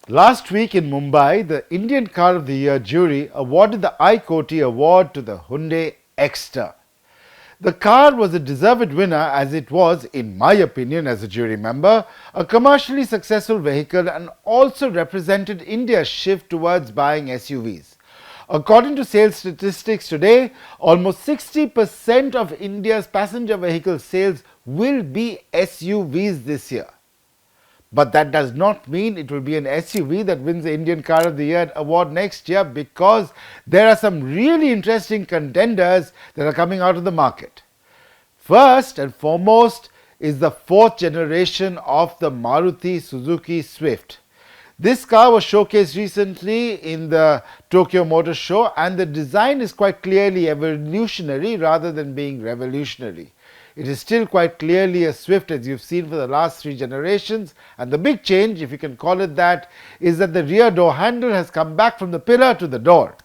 Last week in Mumbai, the Indian Car of the Year jury awarded the I-Koti Award to the Hyundai Exter. The car was a deserved winner as it was, in my opinion as a jury member, a commercially successful vehicle and also represented India's shift towards buying SUVs. According to sales statistics today, almost 60% of India's passenger vehicle sales will be SUVs this year. But that does not mean it will be an SUV that wins the Indian Car of the Year award next year, because there are some really interesting contenders that are coming out of the market. First and foremost is the fourth generation of the Maruti Suzuki Swift. This car was showcased recently in the Tokyo Motor Show, and the design is quite clearly evolutionary rather than being revolutionary. It is still quite clearly a Swift as you've seen for the last 3 generations, and the big change, if you can call it that, is that the rear door handle has come back from the pillar to the door.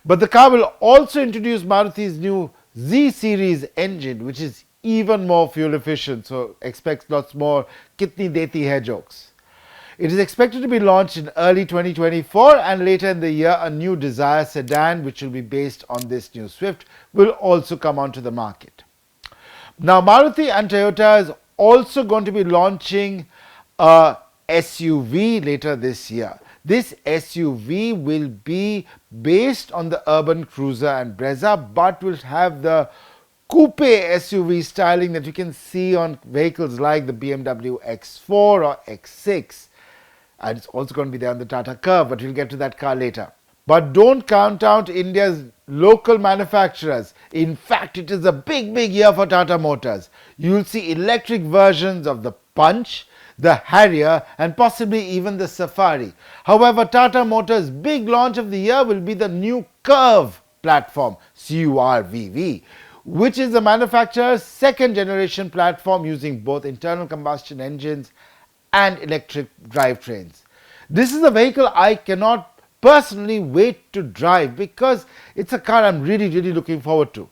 But the car will also introduce Maruti's new Z series engine, which is even more fuel efficient, so expect lots more kitni deti hai jokes. It is expected to be launched in early 2024, and later in the year a new Dzire sedan, which will be based on this new Swift, will also come onto the market. Now, Maruti and Toyota is also going to be launching a SUV later this year. This SUV will be based on the urban cruiser and Brezza, but will have the coupe SUV styling that you can see on vehicles like the BMW X4 or X6. And it's also going to be there on the Tata Curve, but we'll get to that car later. But don't count out India's local manufacturers. In fact, it is a big year for Tata Motors. You'll see electric versions of the Punch, the Harrier, and possibly even the Safari. However, Tata Motors' big launch of the year will be the new Curve platform, CURVV, which is the manufacturer's second generation platform using both internal combustion engines and electric drivetrains. This is a vehicle I cannot personally wait to drive, because it's a car I'm really looking forward to.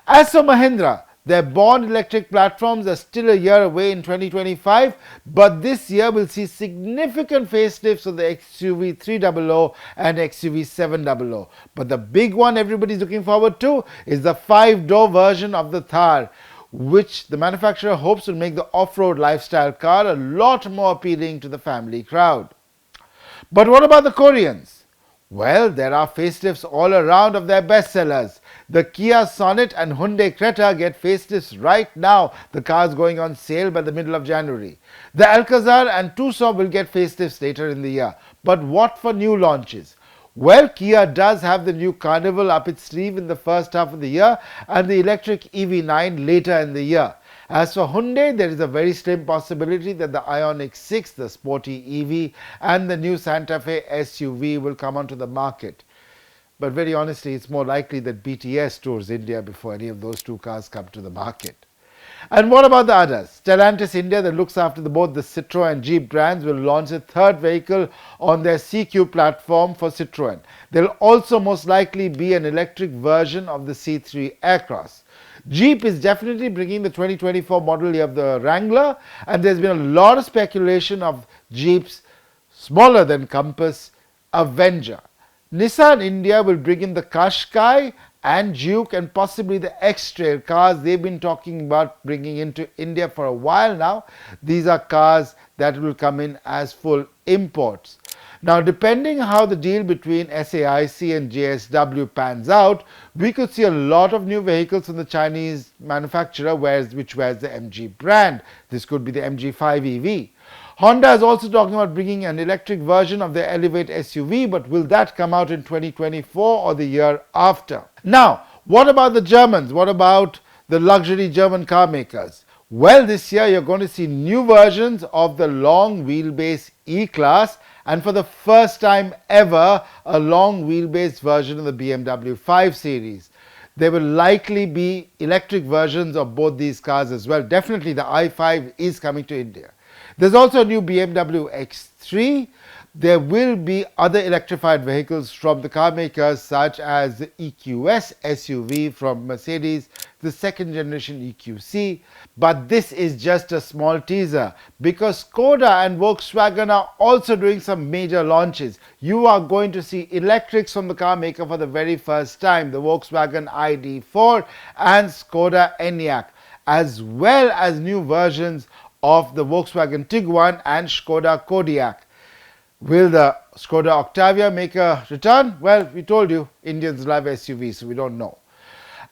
As for Mahindra, their born electric platforms are still a year away in 2025, but this year will see significant facelifts of the XUV 300 and XUV 700. But the big one everybody's looking forward to is the 5-door version of the Thar, which the manufacturer hopes will make the off-road lifestyle car a lot more appealing to the family crowd. But what about the Koreans? Well, there are facelifts all around of their bestsellers. The Kia Sonet and Hyundai Creta get facelifts right now. The car's going on sale by the middle of January. The Alcazar and Tucson will get facelifts later in the year. But what for new launches? Well, Kia does have the new Carnival up its sleeve in the first half of the year, and the electric EV9 later in the year. As for Hyundai, there is a very slim possibility that the Ioniq 6, the sporty EV, and the new Santa Fe SUV will come onto the market. But very honestly, it's more likely that BTS tours India before any of those two cars come to the market. And what about the others? Stellantis India, that looks after both the Citroën and Jeep brands, will launch a third vehicle on their CQ platform for Citroën. There will also most likely be an electric version of the C3 Aircross. Jeep is definitely bringing the 2024 model year of the Wrangler, and there's been a lot of speculation of Jeep's smaller than Compass Avenger. Nissan India will bring in the Qashqai and Juke and possibly the X-Trail cars they've been talking about bringing into India for a while now. These are cars that will come in as full imports. Now, depending how the deal between SAIC and JSW pans out, we could see a lot of new vehicles from the Chinese manufacturer which wears the MG brand. This could be the MG5 EV. Honda is also talking about bringing an electric version of their Elevate SUV, but will that come out in 2024 or the year after? Now, what about the Germans? What about the luxury German car makers? Well, this year you're going to see new versions of the long wheelbase E-Class, and for the first time ever, a long wheelbase version of the BMW 5 Series. There will likely be electric versions of both these cars as well. Definitely the i5 is coming to India. There's also a new BMW X3. there will be other electrified vehicles from the car makers such as the EQS SUV from Mercedes, the second generation EQC. But this is just a small teaser because Skoda and Volkswagen are also doing some major launches. You are going to see electrics from the car maker for the very first time, the Volkswagen ID4 and Skoda Enyaq, as well as new versions of the Volkswagen Tiguan and Skoda Kodiaq. Will the Skoda Octavia make a return? Well, we told you, Indians love SUVs, so we don't know.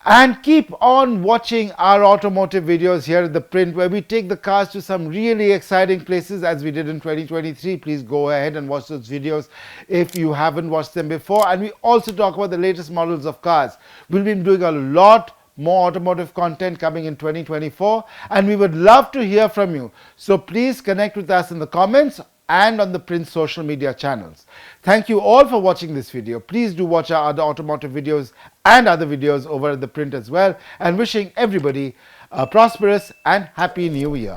And keep on watching our automotive videos here at The Print, where we take the cars to some really exciting places as we did in 2023. Please go ahead and watch those videos if you haven't watched them before. And we also talk about the latest models of cars. We'll be doing a lot more automotive content coming in 2024, and we would love to hear from you. So please connect with us in the comments and on the Print social media channels. Thank you all for watching this video. Please do watch our other automotive videos and other videos over at The Print as well, and wishing everybody a prosperous and happy new year.